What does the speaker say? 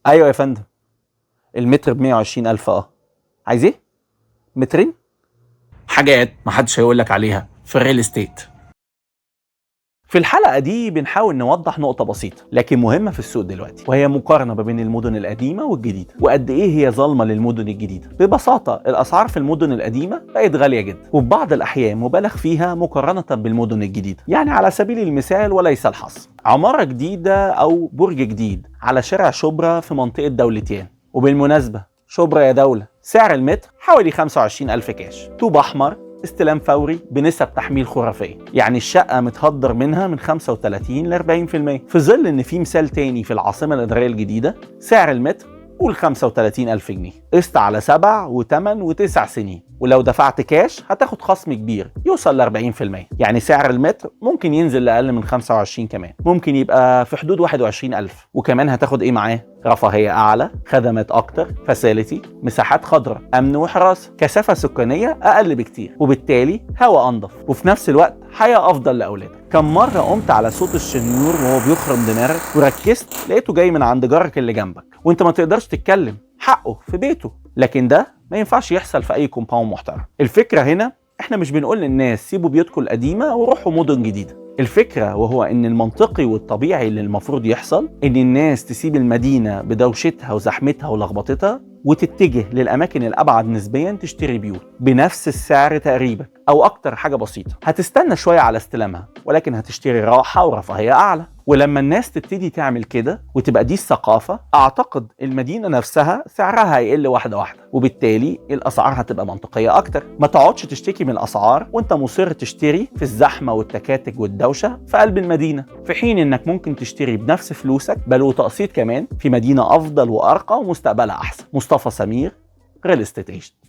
ايوه يا فندم، المتر ب120,000. عايز ايه؟ مترين؟ حاجات محدش هيقولك عليها في الريل استيت. في الحلقة دي بنحاول نوضح نقطة بسيطة لكن مهمة في السوق دلوقتي، وهي مقارنة ما بين المدن القديمة والجديدة، وقد ايه هي ظالمة للمدن الجديدة. ببساطة الأسعار في المدن القديمة بقت غالية جدا، وفي بعض الأحيان مبالغ فيها مقارنة بالمدن الجديدة. يعني على سبيل المثال وليس الحصر، عمارة جديدة أو برج جديد على شارع شبرا في منطقة دولتيان، وبالمناسبة شبرا يا دولة سعر المتر حوالي 25,000 كاش، طوب أحمر، استلام فوري بنسب تحميل خرافية. يعني الشقة متهدر منها من 35 ل 40%، في ظل ان في مثال تاني في العاصمة الإدارية الجديدة سعر المتر قول 35,000 جنيه، قسط على 7 و8 و9 سنين، ولو دفعت كاش هتاخد خصم كبير يوصل ل 40%. يعني سعر المتر ممكن ينزل لأقل من 25، كمان ممكن يبقى في حدود 21,000. وكمان هتاخد ايه معاه؟ رفاهية أعلى، خدمات أكتر، فاسيلتي، مساحات خضراء، أمن وحراسة، كثافة سكانية أقل بكتير، وبالتالي هواء أنظف، وفي نفس الوقت حياة أفضل لأولادك. كم مرة قمت على صوت الشنيور وهو بيخرم دماغك وركزت لقيته جاي من عند جارك اللي جنبك، وانت ما تقدرش تتكلم، حقه في بيته. لكن ده ما ينفعش يحصل في أي كومباوند محترم. الفكرة هنا احنا مش بنقول للناس سيبوا بيوتكم القديمة وروحوا مدن جديدة. الفكرة وهو ان المنطقي والطبيعي اللي المفروض يحصل ان الناس تسيب المدينة بدوشتها وزحمتها ولخبطتها وتتجه للأماكن الأبعد نسبيا تشتري بيوت بنفس السعر تقريبا أو أكتر حاجة بسيطة. هتستنى شوية على استلامها ولكن هتشتري راحة ورفاهية أعلى. ولما الناس تبتدي تعمل كده وتبقى دي الثقافة، أعتقد المدينة نفسها سعرها هيقل واحدة واحدة، وبالتالي الأسعار هتبقى منطقية أكتر. ما تقعدش تشتكي من الأسعار وأنت مصر تشتري في الزحمة والتكاتك والدوشة في قلب المدينة، في حين إنك ممكن تشتري بنفس فلوسك بل وتقسيط كمان في مدينة أفضل وأرقى ومستقبلها أحسن. مصطفى سمير، ريل استيت ايجنت.